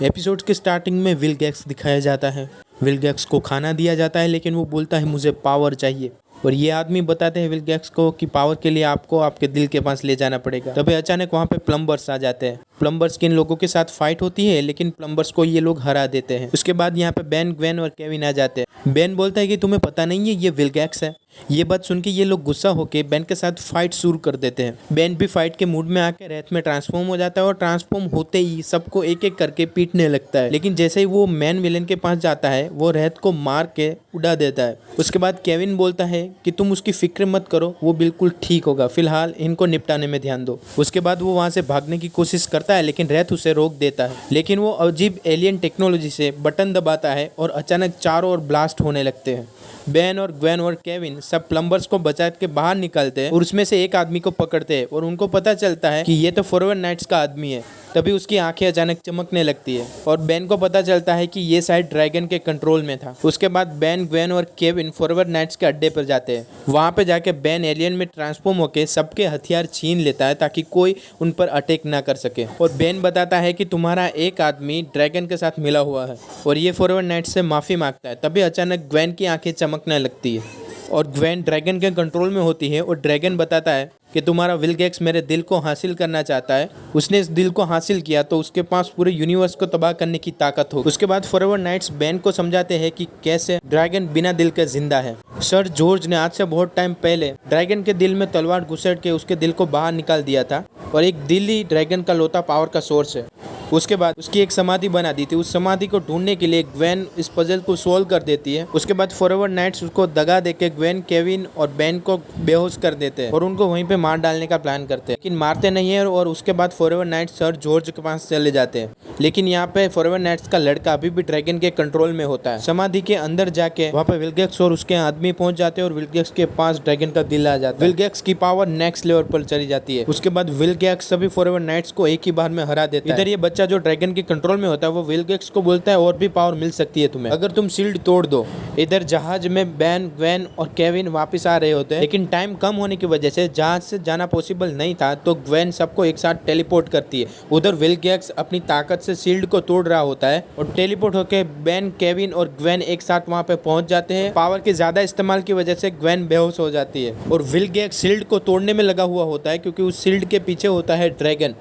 Episode के starting में will गैक्स दिखाया जाता है। विल गैक्स को खाना दिया जाता है, लेकिन वो बोलता है मुझे पावर चाहिए। और ये आदमी बताते हैं विल गैक्स को कि पावर के लिए आपको आपके दिल के पास ले जाना पड़ेगा। तभी अचानक वहाँ पे प्लम्बर्स आ जाते हैं। प्लम्बर्स की इन लोगों के साथ फाइट होती है, लेकिन प्लम्बर्स को ये लोग हरा देते हैं। उसके बाद यहाँ पे बेन, ग्वेन और केविन आ जाते हैं। बेन बोलता है कि तुम्हें पता नहीं है ये विल गैक्स है। ये बात सुन के ये लोग गुस्सा होकर बेन के साथ फाइट शुरू कर देते हैं। बेन भी फाइट के मूड में आकर रेत में ट्रांसफॉर्म हो जाता है और ट्रांसफॉर्म होते ही सबको एक एक करके पीटने लगता है। लेकिन जैसे ही वो मेन विलेन के पास जाता है, वो रेत को मार के उड़ा देता है। उसके बाद केविन बोलता है कि तुम उसकी फिक्र मत करो, वो बिल्कुल ठीक होगा, फिलहाल इनको निपटाने में ध्यान दो। उसके बाद वो वहाँ से भागने की कोशिश करता है, लेकिन रेत उसे रोक देता है। लेकिन वो अजीब एलियन टेक्नोलॉजी से बटन दबाता है और अचानक चारों ओर ब्लास्ट होने लगते हैं। बेन और ग्वेन और केविन सब प्लम्बर्स को बचा के बाहर निकलते हैं और उसमें से एक आदमी को पकड़ते हैं और उनको पता चलता है कि ये तो फॉरवर्ड नाइट्स का आदमी है। तभी उसकी आंखें अचानक चमकने लगती है और बेन को पता चलता है कि ये शायद ड्रैगन के कंट्रोल में था। उसके बाद बेन, ग्वेन और केविन फॉरवर्ड नाइट्स के अड्डे पर जाते हैं। वहाँ पे जाके बेन एलियन में ट्रांसफॉर्म होकर सबके हथियार छीन लेता है ताकि कोई उन पर अटैक ना कर सके। और बेन बताता है कि तुम्हारा एक आदमी ड्रैगन के साथ मिला हुआ है और ये फॉरवर्ड नाइट्स से माफ़ी मांगता है। तभी अचानक ग्वेन की आंखें चमकने लगती है और ग्वेन ड्रैगन के कंट्रोल में होती है और ड्रैगन बताता है कि तुम्हारा विल गैक्स मेरे दिल को हासिल करना चाहता है। उसने इस दिल को हासिल किया तो उसके पास पूरे यूनिवर्स को तबाह करने की ताकत हो। उसके बाद फॉरवर्ड नाइट्स बेन को समझाते हैं कि कैसे ड्रैगन बिना दिल के जिंदा है। सर जॉर्ज ने आज से बहुत टाइम पहले ड्रैगन के दिल में तलवार घुसेड़ के उसके दिल को बाहर निकाल दिया था और एक दिल ही ड्रैगन का लौता पावर का सोर्स है। उसके बाद उसकी एक समाधि बना दी थी। उस समाधि को ढूंढने के लिए ग्वेन इस पजल को सोल्व कर देती है। उसके बाद फॉरवर्ड नाइट्स उसको दगा देके ग्वेन, केविन और बेन को बेहोश कर देते हैं और उनको वहीं पे मार डालने का प्लान करते हैं, लेकिन मारते नहीं है। और उसके बाद फॉरवर्ड नाइट्स सर जॉर्ज के पास चले जाते हैं, लेकिन यहाँ पे फॉरवर्ड नाइट्स का लड़का अभी भी ड्रैगन के कंट्रोल में होता है। समाधि के अंदर जाके वहाँ पे विल गैक्स और उसके आदमी पहुंच जाते हैं और विल गैक्स के पास ड्रैगन का दिल आ जाता है। विल गैक्स की पावर नेक्स्ट लेवल पर चली जाती है। उसके बाद विल गैक्स सभी फॉरवर्ड नाइट्स को एक ही बार में हरा देता है। इधर ये बच्चा जो ड्रैगन के कंट्रोल में होता है, वो विल गैक्स को बोलता है और भी पावर मिल सकती है तुम्हें अगर तुम शील्ड तोड़ दो। इधर जहाज में बेन, ग्वेन और केविन वापस आ रहे होते हैं, लेकिन टाइम कम होने की वजह से जहाज से जाना पॉसिबल नहीं था, तो ग्वेन सबको एक साथ टेलीपोर्ट करती है। उधर विल गैक्स अपनी ताकत से शील्ड को तोड़ रहा होता है और टेलीपोर्ट होकर बेन, केविन और ग्वेन एक साथ वहां पे पहुंच जाते हैं। पावर के ज्यादा इस्तेमाल की वजह से ग्वेन बेहोश हो जाती है और विल गैक्स शील्ड को तोड़ने में लगा हुआ होता है, क्योंकि उस शील्ड के पीछे होता है ड्रैगन।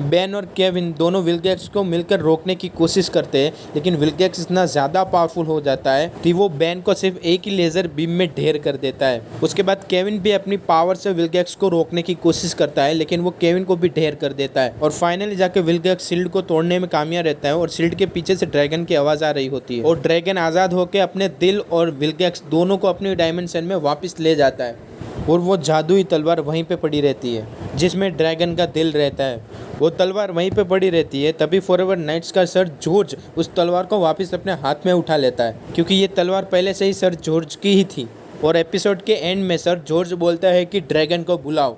बेन और केविन दोनों विल गैक्स को मिलकर रोकने की कोशिश करते हैं, लेकिन विल गैक्स इतना ज़्यादा पावरफुल हो जाता है कि वो बेन को सिर्फ एक ही लेज़र बीम में ढेर कर देता है। उसके बाद केविन भी अपनी पावर से विल गैक्स को रोकने की कोशिश करता है, लेकिन वो केविन को भी ढेर कर देता है और फाइनली जाके विल गैक्स शील्ड को तोड़ने में कामयाब रहता है और शील्ड के पीछे से ड्रैगन की आवाज़ आ रही होती है और ड्रैगन आज़ाद होकर अपने दिल और विल गैक्स दोनों को अपनी डायमेंशन में वापस ले जाता है और वो जादुई तलवार वहीं पे पड़ी रहती है जिसमें ड्रैगन का दिल रहता है। वो तलवार वहीं पे पड़ी रहती है। तभी फॉरवर्ड नाइट्स का सर जॉर्ज उस तलवार को वापस अपने हाथ में उठा लेता है, क्योंकि ये तलवार पहले से ही सर जॉर्ज की ही थी। और एपिसोड के एंड में सर जॉर्ज बोलता है कि ड्रैगन को बुलाओ।